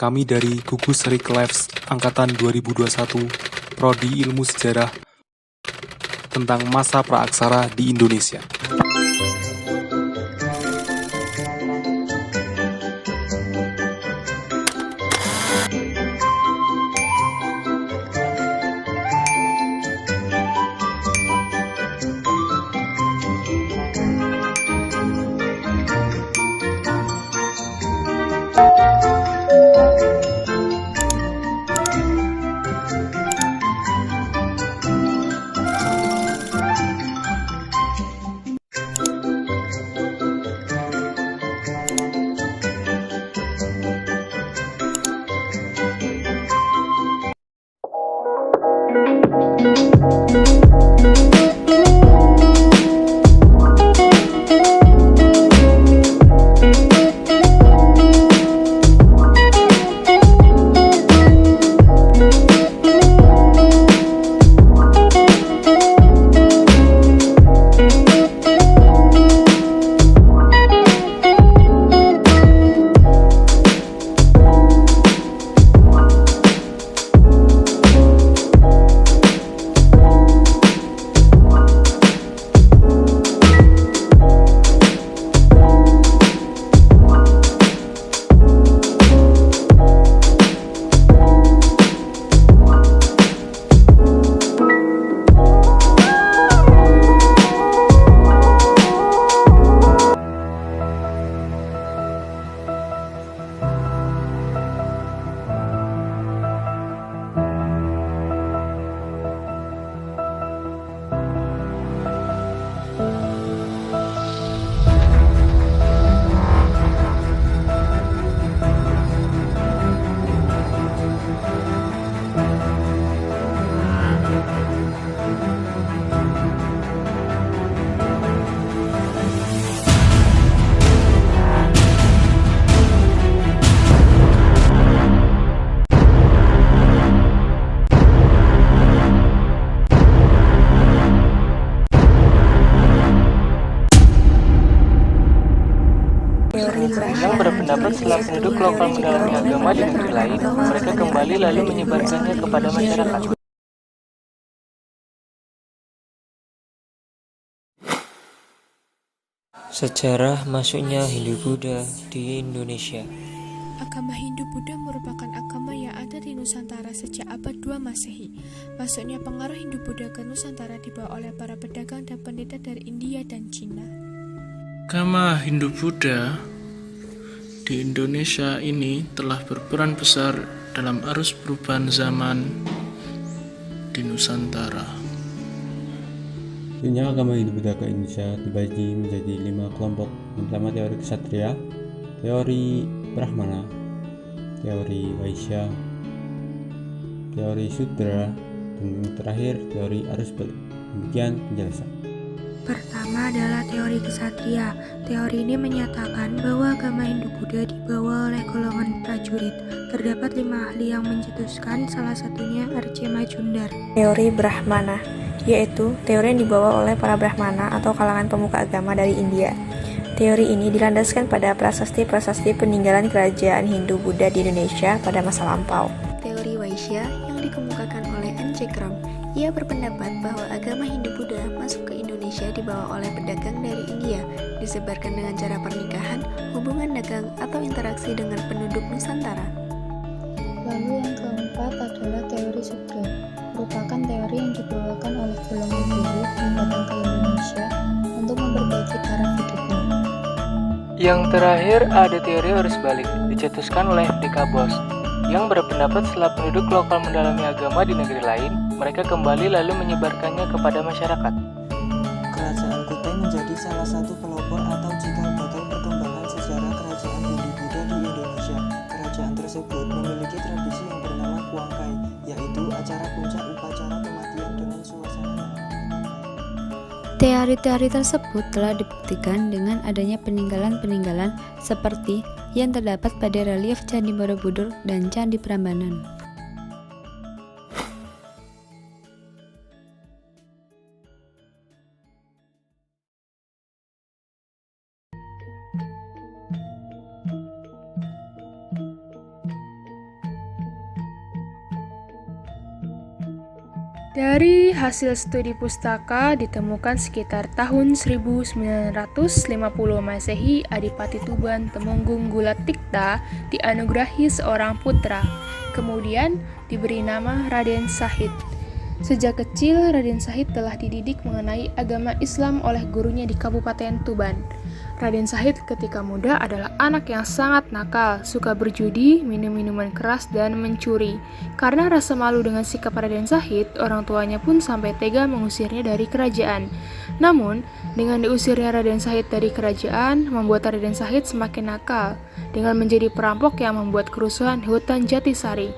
Kami dari Gugus Reklevs Angkatan 2021, Prodi Ilmu Sejarah, tentang masa praaksara di Indonesia. Yang berpendapat setelah penduduk lokal mendalami agama di negeri lain, mereka kembali lalu menyebarkannya kepada masyarakat. Sejarah masuknya Hindu-Buddha di Indonesia. Agama Hindu-Buddha merupakan agama yang ada di Nusantara sejak abad 2 Masehi. Masuknya pengaruh Hindu-Buddha ke Nusantara dibawa oleh para pedagang dan pendeta dari India dan Cina. Agama Hindu-Buddha di Indonesia ini telah berperan besar dalam arus perubahan zaman di Nusantara. Dunia agama Hindu-Buddha ke Indonesia dibagi menjadi 5 kelompok. Yang pertama teori Ksatria, teori Brahmana, teori Vaisya, teori Sudra, dan yang terakhir teori arus balik. Demikian penjelasan. Pertama adalah teori Ksatria. Teori ini menyatakan bahwa agama Hindu-Buddha dibawa oleh golongan prajurit. Terdapat 5 ahli yang mencetuskan, salah satunya R.C. Majumdar. Teori Brahmana, yaitu teori yang dibawa oleh para Brahmana atau kalangan pemuka agama dari India. Teori ini dilandaskan pada prasasti-prasasti peninggalan kerajaan Hindu-Buddha di Indonesia pada masa lampau. Teori Vaisya yang dikemukakan oleh N.C. Kram. Ia berpendapat bahwa agama Hindu-Buddha masuk ke Indonesia dibawa oleh pedagang dari India, disebarkan dengan cara pernikahan, hubungan dagang, atau interaksi dengan penduduk Nusantara. Lalu yang keempat adalah teori Sudra, merupakan teori yang dibawakan oleh golongan buruh yang datang ke Indonesia untuk memperbaiki taraf hidupnya. Yang terakhir ada teori arus balik, dicetuskan oleh D.K. Bos, yang berpendapat setelah penduduk lokal mendalami agama di negeri lain, mereka kembali lalu menyebarkannya kepada masyarakat. Kerajaan Kutai menjadi salah satu pelopor atau cikal bakal perkembangan sejarah kerajaan Hindu-Buddha di Indonesia. Kerajaan tersebut memiliki tradisi yang bernama Kuangkai, yaitu acara puncak upacara kematian dengan suasana. Teori-teori tersebut telah dibuktikan dengan adanya peninggalan-peninggalan seperti yang terdapat pada relief Candi Borobudur dan Candi Prambanan. Dari hasil studi pustaka ditemukan sekitar tahun 1950 Masehi, Adipati Tuban Temenggung Gulatikta dianugerahi seorang putra, kemudian diberi nama Raden Sahid. Sejak kecil, Raden Sahid telah dididik mengenai agama Islam oleh gurunya di Kabupaten Tuban. Raden Sahid ketika muda adalah anak yang sangat nakal, suka berjudi, minum minuman keras, dan mencuri. Karena rasa malu dengan sikap Raden Sahid, orang tuanya pun sampai tega mengusirnya dari kerajaan. Namun, dengan diusirnya Raden Sahid dari kerajaan, membuat Raden Sahid semakin nakal, dengan menjadi perampok yang membuat kerusuhan di hutan Jatisari.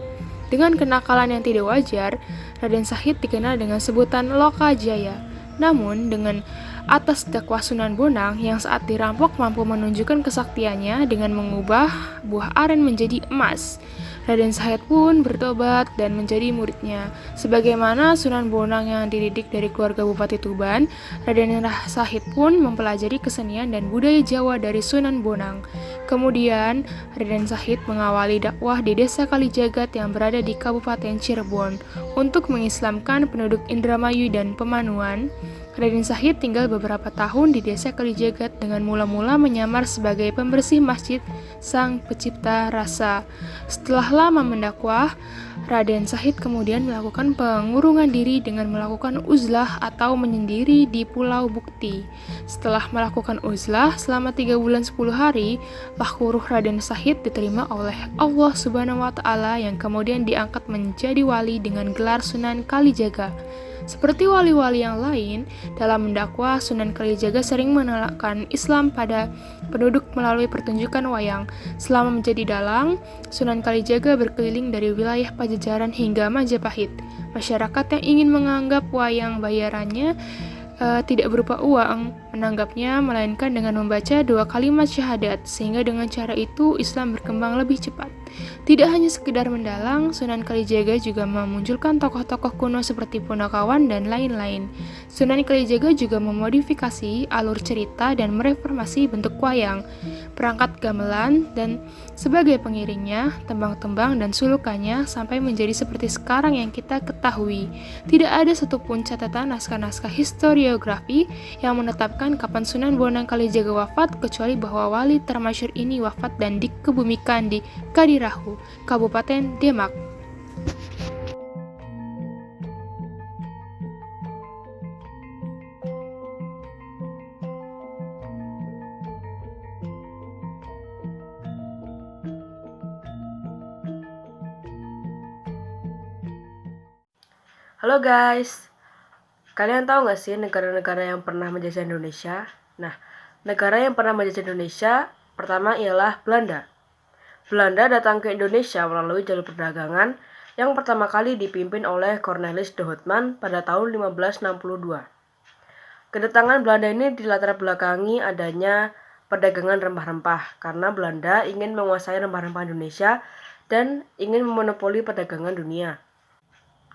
Dengan kenakalan yang tidak wajar, Raden Sahid dikenal dengan sebutan Lokajaya. Namun, dengan atas dakwah Sunan Bonang yang saat dirampok mampu menunjukkan kesaktiannya dengan mengubah buah aren menjadi emas, Raden Sahid pun bertobat dan menjadi muridnya. Sebagaimana Sunan Bonang yang dididik dari keluarga Bupati Tuban, Raden Sahid pun mempelajari kesenian dan budaya Jawa dari Sunan Bonang. Kemudian, Raden Sahid mengawali dakwah di Desa Kalijagat yang berada di Kabupaten Cirebon untuk mengislamkan penduduk Indramayu dan Pemanuan. Raden Sahid tinggal beberapa tahun di Desa Kalijagat dengan mula-mula menyamar sebagai pembersih masjid Sang Pencipta Rasa. Setelah lama mendakwah, Raden Sahid kemudian melakukan pengurungan diri dengan melakukan uzlah atau menyendiri di Pulau Bukti. Setelah melakukan uzlah selama 3 bulan 10 hari, ruh Raden Sahid diterima oleh Allah Subhanahu wa Ta'ala yang kemudian diangkat menjadi wali dengan gelar Sunan Kalijaga. Seperti wali-wali yang lain, dalam mendakwah, Sunan Kalijaga sering menolakkan Islam pada penduduk melalui pertunjukan wayang. Selama menjadi dalang, Sunan Kalijaga berkeliling dari wilayah Pajajaran hingga Majapahit. Masyarakat yang ingin menganggap wayang bayarannya tidak berupa uang, menanggapnya melainkan dengan membaca 2 kalimat syahadat, sehingga dengan cara itu Islam berkembang lebih cepat. Tidak hanya sekedar mendalang, Sunan Kalijaga juga memunculkan tokoh-tokoh kuno seperti Punakawan dan lain-lain. Sunan Kalijaga juga memodifikasi alur cerita dan mereformasi bentuk wayang, perangkat gamelan, dan sebagai pengiringnya, tembang-tembang dan sulukannya sampai menjadi seperti sekarang yang kita ketahui. Tidak ada satupun catatan naskah-naskah historiografi yang menetapkan kapan Sunan Bonang Kalijaga wafat, kecuali bahwa wali termasyhur ini wafat dan dikebumikan di Kadirahu, Kabupaten Demak. Halo guys, kalian tahu gak sih negara-negara yang pernah menjajah Indonesia? Nah, negara yang pernah menjajah Indonesia pertama ialah Belanda. Belanda datang ke Indonesia melalui jalur perdagangan yang pertama kali dipimpin oleh Cornelis de Houtman pada tahun 1562. Kedatangan Belanda ini dilatar belakangi adanya perdagangan rempah-rempah karena Belanda ingin menguasai rempah-rempah Indonesia dan ingin memonopoli perdagangan dunia.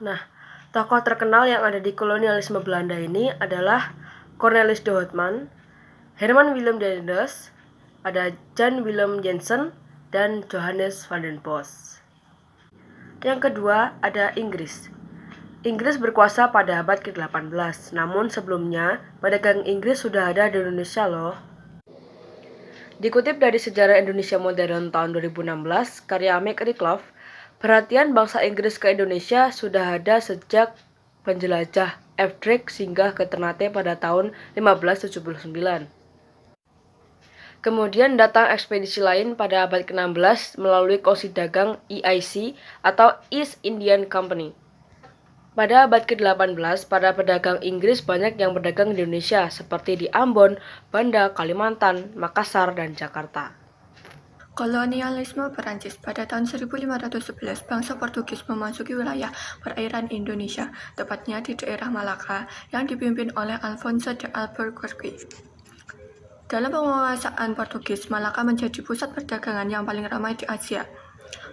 Nah, tokoh terkenal yang ada di kolonialisme Belanda ini adalah Cornelis de Houtman, Herman Willem de Dendes, ada Jan Willem Jensen, dan Johannes van den Bos. Yang kedua ada Inggris. Inggris berkuasa pada abad ke-18, namun sebelumnya pedagang Inggris sudah ada di Indonesia loh. Dikutip dari Sejarah Indonesia Modern tahun 2016, karya McRicklove, perhatian bangsa Inggris ke Indonesia sudah ada sejak penjelajah F. Drake singgah ke Ternate pada tahun 1579. Kemudian datang ekspedisi lain pada abad ke-16 melalui kongsi dagang EIC atau East Indian Company. Pada abad ke-18, para pedagang Inggris banyak yang berdagang di Indonesia seperti di Ambon, Banda, Kalimantan, Makassar, dan Jakarta. Kolonialisme Perancis. Pada tahun 1511, bangsa Portugis memasuki wilayah perairan Indonesia, tepatnya di daerah Malaka, yang dipimpin oleh Alfonso de Albuquerque. Dalam penguasaan Portugis, Malaka menjadi pusat perdagangan yang paling ramai di Asia.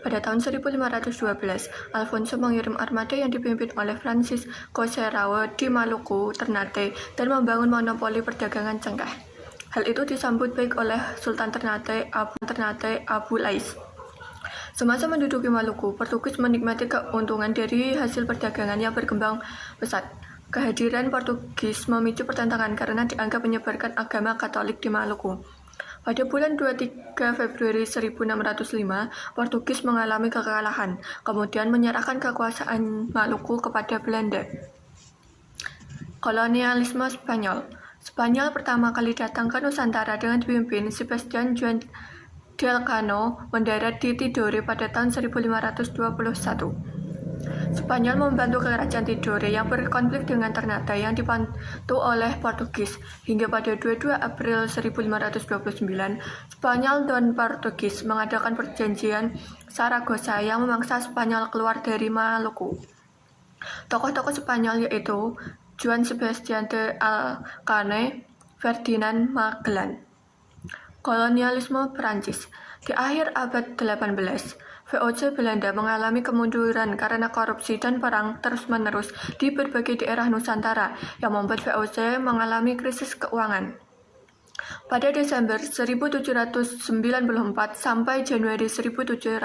Pada tahun 1512, Alfonso mengirim armada yang dipimpin oleh Francisco Serrao di Maluku, Ternate, dan membangun monopoli perdagangan cengkeh. Hal itu disambut baik oleh Sultan Ternate Abu Lais. Semasa menduduki Maluku, Portugis menikmati keuntungan dari hasil perdagangan yang berkembang pesat. Kehadiran Portugis memicu pertentangan karena dianggap menyebarkan agama Katolik di Maluku. Pada bulan 23 Februari 1605, Portugis mengalami kekalahan, kemudian menyerahkan kekuasaan Maluku kepada Belanda. Kolonialisme Spanyol. Spanyol pertama kali datang ke Nusantara dengan dipimpin Sebastian Juan de Elcano mendarat di Tidore pada tahun 1521. Spanyol membantu kerajaan Tidore yang berkonflik dengan Ternate yang dibantu oleh Portugis. Hingga pada 22 April 1529, Spanyol dan Portugis mengadakan perjanjian Saragossa yang memaksa Spanyol keluar dari Maluku. Tokoh-tokoh Spanyol yaitu Juan Sebastian de Elcano, Ferdinand Magellan. Kolonialisme Perancis. Di akhir abad 18, VOC Belanda mengalami kemunduran karena korupsi dan perang terus-menerus di berbagai daerah Nusantara yang membuat VOC mengalami krisis keuangan. Pada Desember 1794 sampai Januari 1795,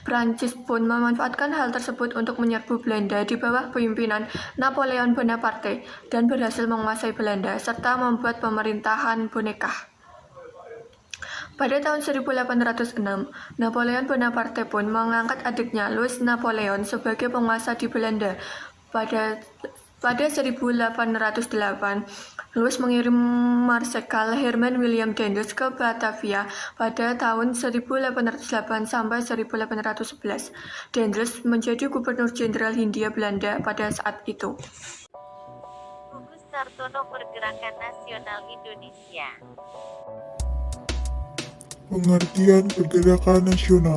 Prancis pun memanfaatkan hal tersebut untuk menyerbu Belanda di bawah pimpinan Napoleon Bonaparte dan berhasil menguasai Belanda serta membuat pemerintahan boneka. Pada tahun 1806, Napoleon Bonaparte pun mengangkat adiknya Louis Napoleon sebagai penguasa di Belanda. Pada 1808, Louis mengirim Marsekal Herman William Daendels ke Batavia pada tahun 1808 sampai 1811. Daendels menjadi gubernur jenderal Hindia Belanda pada saat itu. Gugus Sartono Pergerakan Nasional Indonesia. Pengertian pergerakan nasional.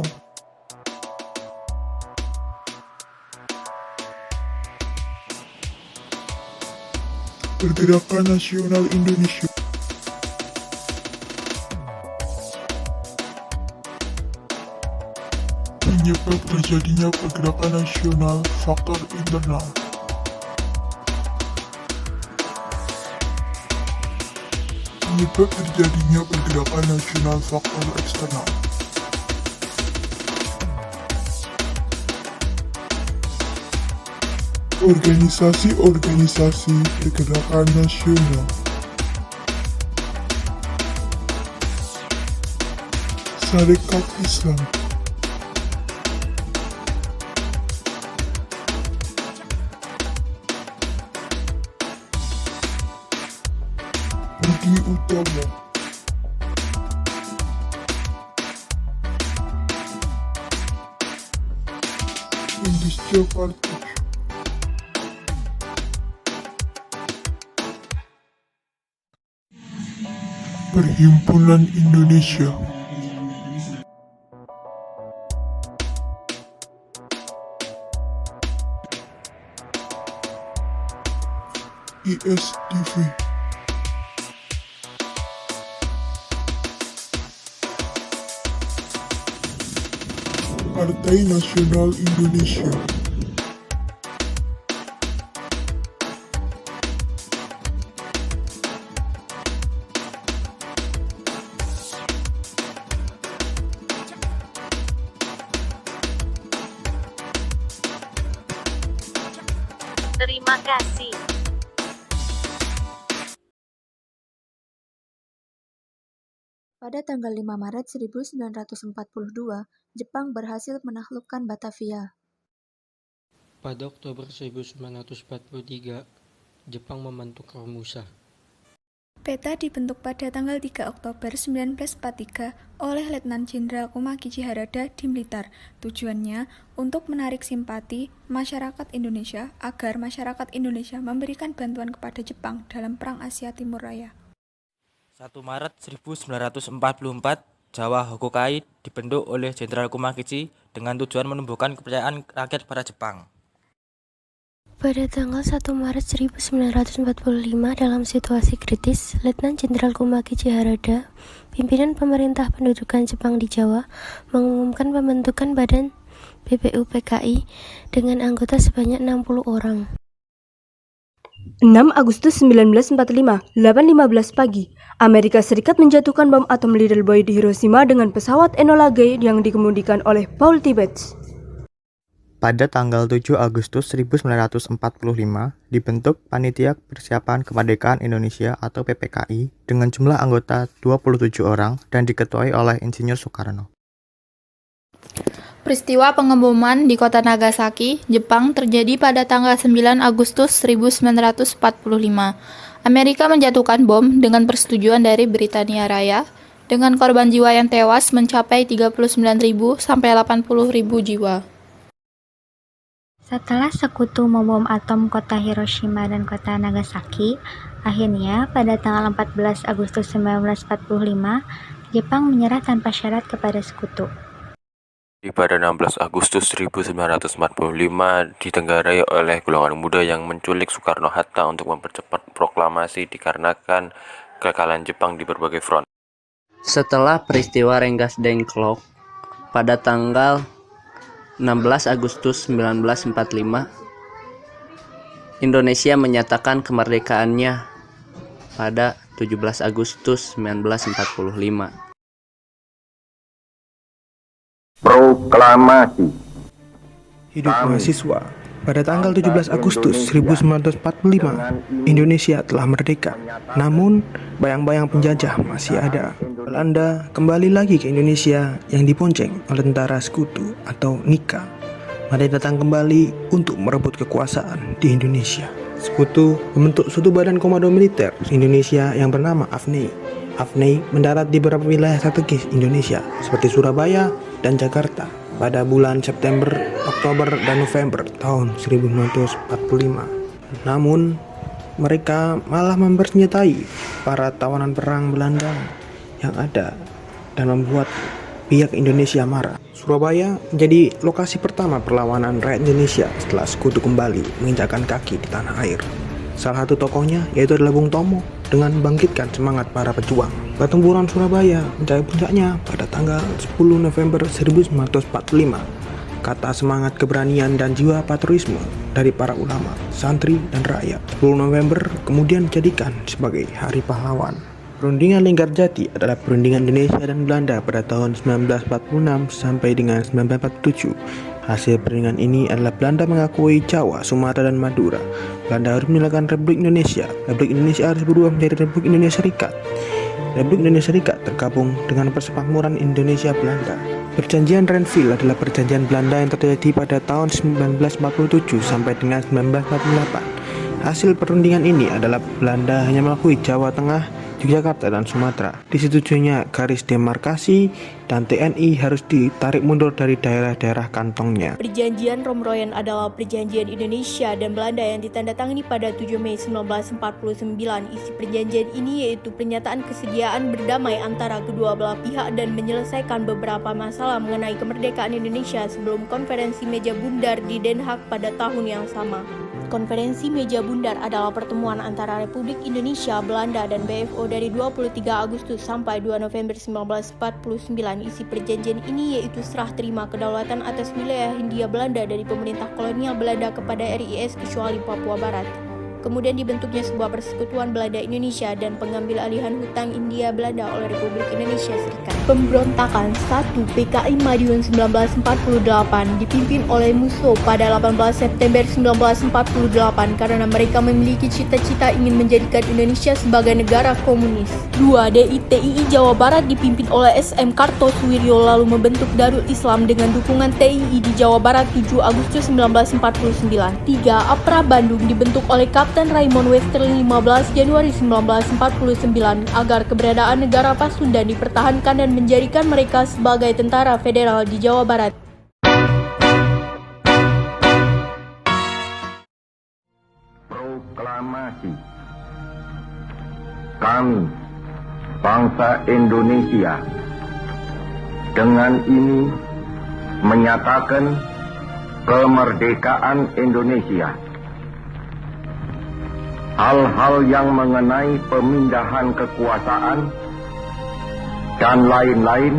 Pergerakan nasional Indonesia. Penyebab terjadinya pergerakan nasional, faktor internal. Penyebab terjadinya pergerakan nasional, faktor eksternal. Organisasi-organisasi pergerakan nasional. Sarekat Islam. Budi Utomo. Industri Partai. Perhimpunan Indonesia. ISDV. Partai Nasional Indonesia. Terima kasih. Pada tanggal 5 Maret 1942, Jepang berhasil menaklukkan Batavia. Pada Oktober 1943, Jepang membentuk Romusa. Peta dibentuk pada tanggal 3 Oktober 1943 oleh Letnan Jenderal Kumakichi Harada di Blitar. Tujuannya untuk menarik simpati masyarakat Indonesia agar masyarakat Indonesia memberikan bantuan kepada Jepang dalam Perang Asia Timur Raya. 1 Maret 1944, Jawa Hokkaido dibentuk oleh Jenderal Kumakichi dengan tujuan menumbuhkan kepercayaan rakyat pada Jepang. Pada tanggal 1 Maret 1945, dalam situasi kritis, Letnan Jenderal Kumakichi Harada, pimpinan pemerintah pendudukan Jepang di Jawa, mengumumkan pembentukan Badan BPUPKI dengan anggota sebanyak 60 orang. 6 Agustus 1945, 8.15 pagi, Amerika Serikat menjatuhkan bom atom Little Boy di Hiroshima dengan pesawat Enola Gay yang dikemudikan oleh Paul Tibbets. Pada tanggal 7 Agustus 1945, dibentuk Panitia Persiapan Kemerdekaan Indonesia atau PPKI dengan jumlah anggota 27 orang dan diketuai oleh Insinyur Soekarno. Peristiwa pengeboman di kota Nagasaki, Jepang terjadi pada tanggal 9 Agustus 1945. Amerika menjatuhkan bom dengan persetujuan dari Britania Raya, dengan korban jiwa yang tewas mencapai 39.000 sampai 80.000 jiwa. Setelah sekutu membom atom kota Hiroshima dan kota Nagasaki, akhirnya pada tanggal 14 Agustus 1945, Jepang menyerah tanpa syarat kepada sekutu. Pada 16 Agustus 1945 ditenggarai oleh golongan muda yang menculik Soekarno-Hatta untuk mempercepat proklamasi dikarenakan kekalahan Jepang di berbagai front. Setelah peristiwa Rengas Dengklok pada tanggal 16 Agustus 1945, Indonesia menyatakan kemerdekaannya pada 17 Agustus 1945. Proklamasi. Hidup mahasiswa. Pada tanggal 17 Agustus 1945, Indonesia telah merdeka. Namun, bayang-bayang penjajah masih ada. Belanda kembali lagi ke Indonesia yang dibonceng oleh tentara sekutu atau NIKA. Mereka datang kembali untuk merebut kekuasaan di Indonesia. Sekutu membentuk suatu badan komando militer Indonesia yang bernama AFNI. AFNI mendarat di beberapa wilayah strategis Indonesia seperti Surabaya dan Jakarta pada bulan September, Oktober, dan November tahun 1945. Namun, mereka malah mempersenjatai para tawanan perang Belanda yang ada dan membuat pihak Indonesia marah. Surabaya menjadi lokasi pertama perlawanan rakyat Indonesia setelah sekutu kembali menginjakkan kaki di tanah air. Salah satu tokohnya yaitu adalah Bung Tomo dengan membangkitkan semangat para pejuang. Pertempuran Surabaya mencapai puncaknya pada tanggal 10 November 1945. Kata semangat keberanian dan jiwa patriotisme dari para ulama, santri, dan rakyat. 10 November kemudian dijadikan sebagai Hari Pahlawan. Perundingan Linggarjati adalah perundingan Indonesia dan Belanda pada tahun 1946 sampai dengan 1947. Hasil perundingan ini adalah Belanda mengakui Jawa, Sumatera, dan Madura. Belanda harus meninggalkan Republik Indonesia. Republik Indonesia harus berubah menjadi Republik Indonesia Serikat. Republik Indonesia Serikat tergabung dengan Persemakmuran Indonesia Belanda. Perjanjian Renville adalah perjanjian Belanda yang terjadi pada tahun 1947 sampai dengan 1948. Hasil perundingan ini adalah Belanda hanya mengakui Jawa Tengah, Yogyakarta, dan Sumatera. Disetujuinya garis demarkasi dan TNI harus ditarik mundur dari daerah-daerah kantongnya. Perjanjian Romroyen adalah perjanjian Indonesia dan Belanda yang ditandatangani pada 7 Mei 1949. Isi perjanjian ini yaitu pernyataan kesediaan berdamai antara kedua belah pihak dan menyelesaikan beberapa masalah mengenai kemerdekaan Indonesia sebelum konferensi meja bundar di Den Haag pada tahun yang sama. Konferensi Meja Bundar adalah pertemuan antara Republik Indonesia, Belanda, dan BFO dari 23 Agustus sampai 2 November 1949. Isi perjanjian ini yaitu serah terima kedaulatan atas wilayah Hindia Belanda dari pemerintah kolonial Belanda kepada RIS kecuali Papua Barat. Kemudian dibentuknya sebuah persekutuan Belanda Indonesia dan pengambil alihan hutang Hindia Belanda oleh Republik Indonesia Serikat. Pemberontakan 1 PKI Madiun 1948 dipimpin oleh Musso pada 18 September 1948 karena mereka memiliki cita-cita ingin menjadikan Indonesia sebagai negara komunis. 2 DITII Jawa Barat dipimpin oleh SM Kartosuwiryo lalu membentuk Darul Islam dengan dukungan TII di Jawa Barat 7 Agustus 1949. 3 APRA Bandung dibentuk oleh Kapten Raymond Westerling 15 Januari 1949 agar keberadaan negara Pasundan dipertahankan dan menjadikan mereka sebagai tentara federal di Jawa Barat. Proklamasi. Kami, bangsa Indonesia, dengan ini menyatakan kemerdekaan Indonesia. Hal-hal yang mengenai pemindahan kekuasaan dan lain-lain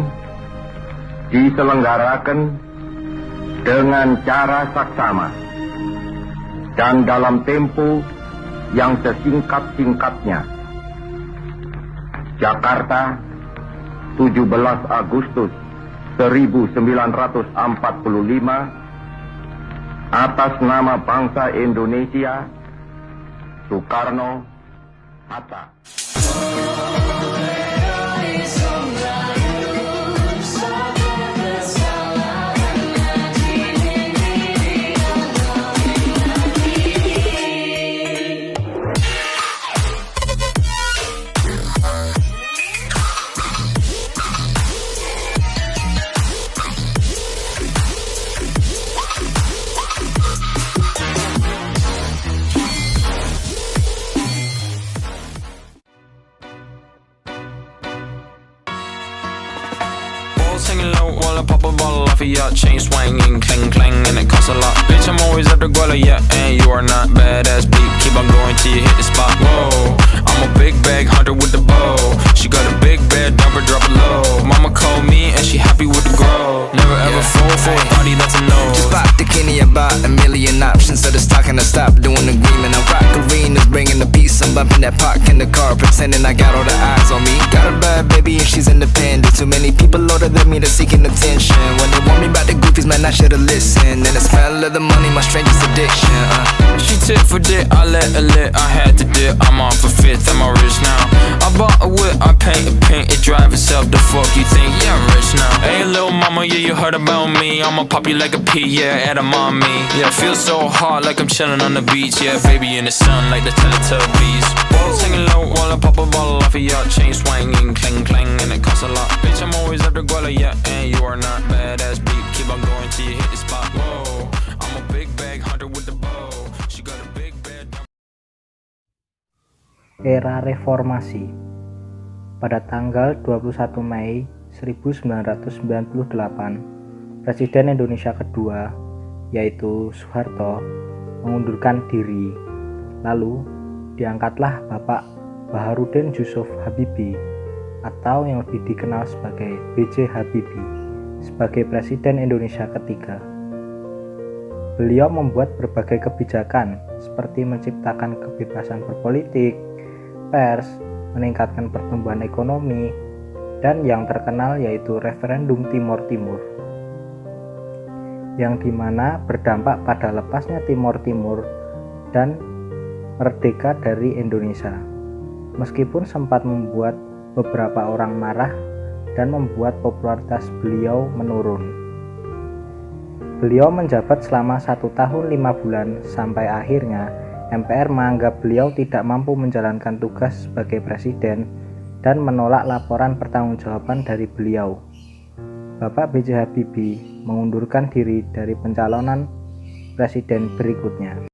diselenggarakan dengan cara saksama dan dalam tempo yang sesingkat-singkatnya Jakarta, 17 Agustus 1945, atas nama bangsa Indonesia, Soekarno Hatta. Singing low while I pop a bottle off of your chain swinging, clang clang, and it costs a lot. Bitch, I'm always after Guala, yeah, and you are not badass beat. Keep on going till you hit the spot. Whoa, I'm a big bag hunter with the bow. She got a big bed, number drop it low. Mama called me and she happy with the grow. Never ever fall for a party that's a no. Just bought the Kenny, I bought a million options. So the stock and I stopped doing the green. And I rock arenas, bringing the peace. I'm bumping that park in the car, pretending I got all the eyes on me. Got a bad baby and she's independent. Too many people older than me that's seeking attention. When they want me about the goofies, man, I should've listened. And the smell of the money, my strangest addiction. She tit for dick, I let her lit, I had to dip. I'm on for fifth, I'm all rich now. I bought a whip, I paint a paint, it drive itself. The fuck you think? Yeah, I'm rich now. Hey, little mama, yeah, you heard about me. I'ma pop you like a pea, yeah, at a mommy. Yeah, feel so hot like I'm chilling on the beach. Yeah, baby in the sun like the Teletubbies. Singing low while I pop a bottle off of your chain swinging, clang clang, and it costs a lot. Bitch, I'm always after Guala, yeah, and you are not badass beat. Keep on going till you hit the spot. Whoa, I'm a big bag hunter with the bow. She got a big bed. Era Reformasi. Pada tanggal 21 Mei 1998, Presiden Indonesia kedua, yaitu Soeharto, mengundurkan diri. Lalu, diangkatlah Bapak Baharudin Yusuf Habibie, atau yang lebih dikenal sebagai B.J. Habibie, sebagai Presiden Indonesia ketiga. Beliau membuat berbagai kebijakan, seperti menciptakan kebebasan berpolitik, pers, meningkatkan pertumbuhan ekonomi, dan yang terkenal yaitu referendum Timor Timur, yang dimana berdampak pada lepasnya Timor Timur dan merdeka dari Indonesia. Meskipun sempat membuat beberapa orang marah dan membuat popularitas beliau menurun. Beliau menjabat selama 1 tahun 5 bulan sampai akhirnya MPR menganggap beliau tidak mampu menjalankan tugas sebagai presiden dan menolak laporan pertanggungjawaban dari beliau. Bapak B.J. Habibie mengundurkan diri dari pencalonan presiden berikutnya.